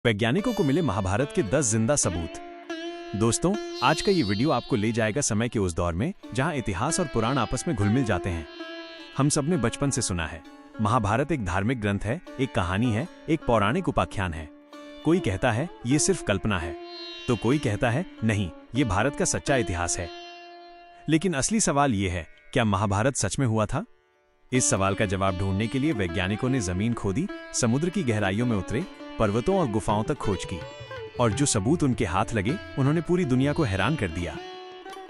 वैज्ञानिकों को मिले महाभारत के 10 जिंदा सबूत। दोस्तों, आज का ये वीडियो आपको ले जाएगा समय के उस दौर में जहां इतिहास और पुराण आपस में घुल-मिल जाते हैं। हम सबने बचपन से सुना है, महाभारत एक धार्मिक ग्रंथ है, एक कहानी है, एक पौराणिक उपाख्यान है। कोई कहता है ये सिर्फ कल्पना है, तो कोई कहता है नहीं, ये भारत का सच्चा इतिहास है। लेकिन असली सवाल ये है, क्या महाभारत सच में हुआ था? इस सवाल का जवाब ढूंढने के लिए वैज्ञानिकों ने जमीन खोदी, समुद्र की गहराइयों में उतरे, पर्वतों और गुफाओं तक खोज की, और जो सबूत उनके हाथ लगे उन्होंने पूरी दुनिया को हैरान कर दिया।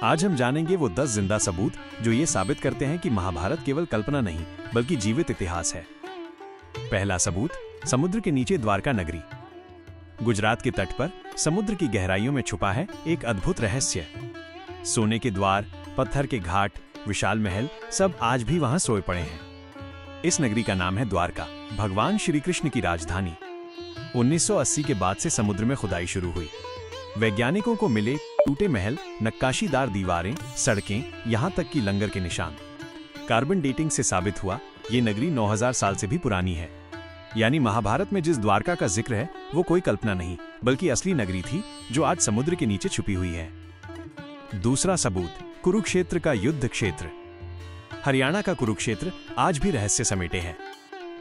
आज हम जानेंगे वो 10 जिंदा सबूत जो ये साबित करते हैं कि महाभारत केवल कल्पना नहीं बल्कि जीवित इतिहास है। पहला सबूत, समुद्र के नीचे द्वारका नगरी। गुजरात के तट पर समुद्र की गहराइयों में छुपा है एक अद्भुत रहस्य। सोने के द्वार, पत्थर के घाट, विशाल महल, सब आज भी वहां सोए पड़े हैं। इस नगरी का नाम है द्वारका, भगवान श्री कृष्ण की राजधानी। 1980 के बाद से समुद्र में खुदाई शुरू हुई। वैज्ञानिकों को मिले टूटे महल, नक्काशीदार दीवारें, सड़कें, यहां तक कि लंगर के निशान। कार्बन डेटिंग से साबित हुआ ये नगरी 9000 साल से भी पुरानी है। यानी महाभारत में जिस द्वारका का जिक्र है वो कोई कल्पना नहीं बल्कि असली नगरी थी जो आज समुद्र के नीचे छुपी हुई है। दूसरा सबूत, कुरुक्षेत्र का युद्ध क्षेत्र। हरियाणा का कुरुक्षेत्र आज भी रहस्य समेटे है।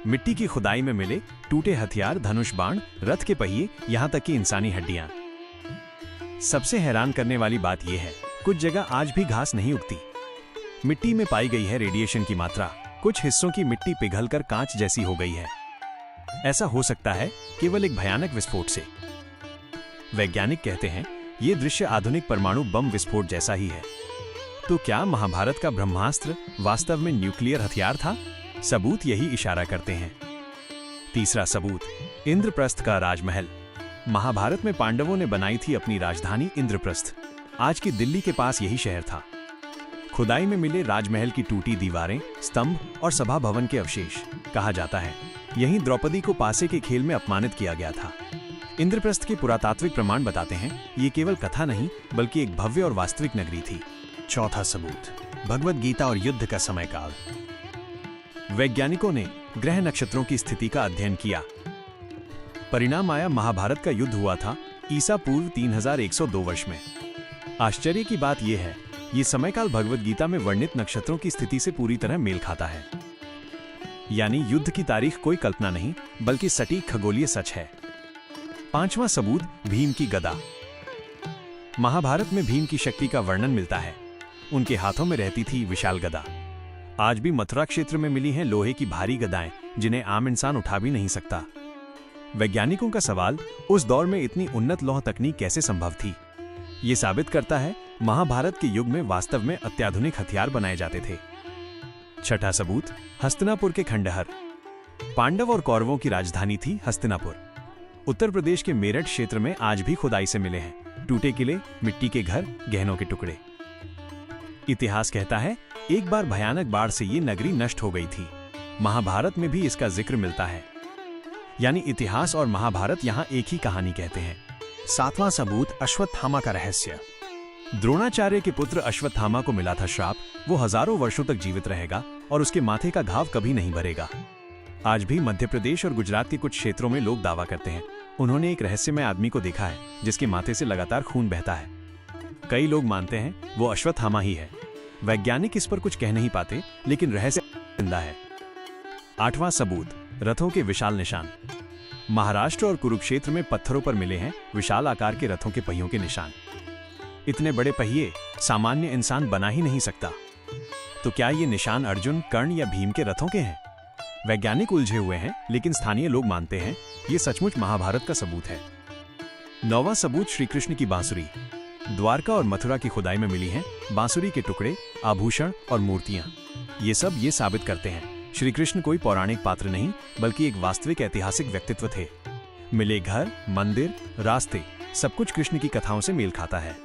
मिट्टी की खुदाई में मिले टूटे हथियार, धनुष बाण, रथ के पहिए, यहां तक कि इंसानी हड्डियां। सबसे हैरान करने वाली बात यह है, कुछ जगह आज भी घास नहीं उगती। मिट्टी में पाई गई है रेडिएशन की मात्रा, कुछ हिस्सों की मिट्टी पिघलकर कांच जैसी हो गई है। ऐसा हो सकता है केवल एक भयानक विस्फोट से। वैज्ञानिक कहते हैं ये दृश्य आधुनिक परमाणु बम विस्फोट जैसा ही है। तो क्या महाभारत का ब्रह्मास्त्र वास्तव में न्यूक्लियर हथियार था? सबूत यही इशारा करते हैं। तीसरा सबूत, इंद्रप्रस्थ का राजमहल। महाभारत में पांडवों ने बनाई थी अपनी राजधानी इंद्रप्रस्थ। आज की दिल्ली के पास यही शहर था। खुदाई में मिले राजमहल की टूटी दीवारें, स्तंभ और सभा भवन के अवशेष। कहा जाता है यहीं द्रौपदी को पासे के खेल में अपमानित किया गया था। इंद्रप्रस्थ के पुरातात्विक प्रमाण बताते हैं ये केवल कथा नहीं बल्कि एक भव्य और वास्तविक नगरी थी। चौथा सबूत, भगवद गीता और युद्ध का समयकाल। वैज्ञानिकों ने ग्रह नक्षत्रों की स्थिति का अध्ययन किया। परिणाम आया, महाभारत का युद्ध हुआ था ईसा पूर्व 3102 वर्ष में। आश्चर्य की बात यह है, ये समयकाल भगवद गीता में वर्णित नक्षत्रों की स्थिति से पूरी तरह मेल खाता है। यानी युद्ध की तारीख कोई कल्पना नहीं बल्कि सटीक खगोलीय सच है। पांचवां सबूत, भीम की गदा। महाभारत में भीम की शक्ति का वर्णन मिलता है। उनके हाथों में रहती थी विशाल गदा। आज भी मथुरा क्षेत्र में मिली हैं लोहे की भारी गदाएं जिन्हें आम इंसान उठा भी नहीं सकता। वैज्ञानिकों का सवाल, उस दौर में इतनी उन्नत लौह तकनीक कैसे संभव थी? ये साबित करता है महाभारत के युग में वास्तव में अत्याधुनिक हथियार बनाए जाते थे। छठा सबूत, हस्तिनापुर के खंडहर। पांडव और कौरवों की राजधानी थी हस्तिनापुर। उत्तर प्रदेश के मेरठ क्षेत्र में आज भी खुदाई से मिले हैं टूटे किले, मिट्टी के घर, गहनों के टुकड़े। इतिहास कहता है एक बार भयानक बाढ़ से ये नगरी नष्ट हो गई थी। महाभारत में भी इसका जिक्र मिलता है। यानी इतिहास और महाभारत यहाँ एक ही कहानी कहते हैं। सातवां सबूत, अश्वत्थामा का रहस्य। द्रोणाचार्य के पुत्र अश्वत्थामा को मिला था श्राप, वो हजारों वर्षों तक जीवित रहेगा और उसके माथे का घाव कभी नहीं भरेगा। आज भी मध्य प्रदेश और गुजरात के कुछ क्षेत्रों में लोग दावा करते हैं उन्होंने एक रहस्यमय आदमी को देखा है जिसके माथे से लगातार खून बहता है। कई लोग मानते हैं वो अश्वत्थामा ही है। वैज्ञानिक इस पर कुछ कह नहीं पाते लेकिन रहस्य जिंदा है। आठवां सबूत, रथों के विशाल निशान। महाराष्ट्र और कुरुक्षेत्र में पत्थरों पर मिले हैं विशाल आकार के रथों के पहियों के निशान। इतने बड़े पहिए सामान्य इंसान बना ही नहीं सकता। तो क्या ये निशान अर्जुन, कर्ण या भीम के रथों के हैं? वैज्ञानिक उलझे हुए हैं लेकिन स्थानीय लोग मानते हैं ये सचमुच महाभारत का सबूत है। नौवां सबूत, श्री कृष्ण की बांसुरी। द्वारका और मथुरा की खुदाई में मिली हैं बांसुरी के टुकड़े, आभूषण और मूर्तियां। ये सब ये साबित करते हैं श्री कृष्ण कोई पौराणिक पात्र नहीं बल्कि एक वास्तविक ऐतिहासिक व्यक्तित्व थे। मिले घर, मंदिर, रास्ते, सब कुछ कृष्ण की कथाओं से मेल खाता है।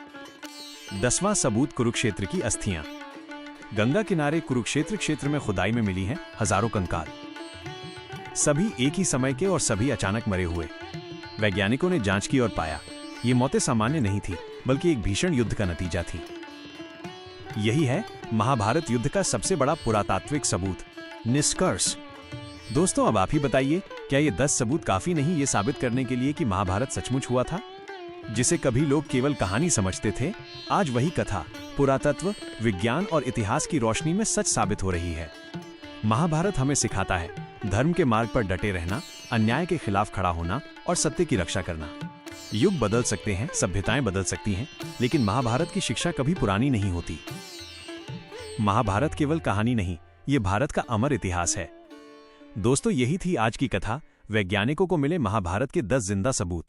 10वां सबूत, कुरुक्षेत्र की अस्थियां। गंगा किनारे कुरुक्षेत्र क्षेत्र में खुदाई में मिली हैं हजारों कंकाल। सभी एक ही समय के और सभी अचानक मरे हुए। वैज्ञानिकों ने जांच की और पाया ये मौतें सामान्य नहीं थी बल्कि एक भीषण युद्ध का नतीजा थी। यही है महाभारत युद्ध का सबसे बड़ा पुरातात्विक सबूत। निष्कर्ष, दोस्तों अब आप ही बताइए क्या ये 10 सबूत काफी नहीं ये साबित करने के लिए कि महाभारत सचमुच हुआ था? जिसे कभी लोग केवल कहानी समझते थे, आज वही कथा पुरातत्व, विज्ञान और इतिहास की रोशनी में सच साबित हो रही है। महाभारत हमें सिखाता है धर्म के मार्ग पर डटे रहना, अन्याय के खिलाफ खड़ा होना और सत्य की रक्षा करना। युग बदल सकते हैं, सभ्यताएं बदल सकती हैं, लेकिन महाभारत की शिक्षा कभी पुरानी नहीं होती। महाभारत केवल कहानी नहीं, ये भारत का अमर इतिहास है। दोस्तों, यही थी आज की कथा। वैज्ञानिकों को मिले महाभारत के 10 जिंदा सबूत।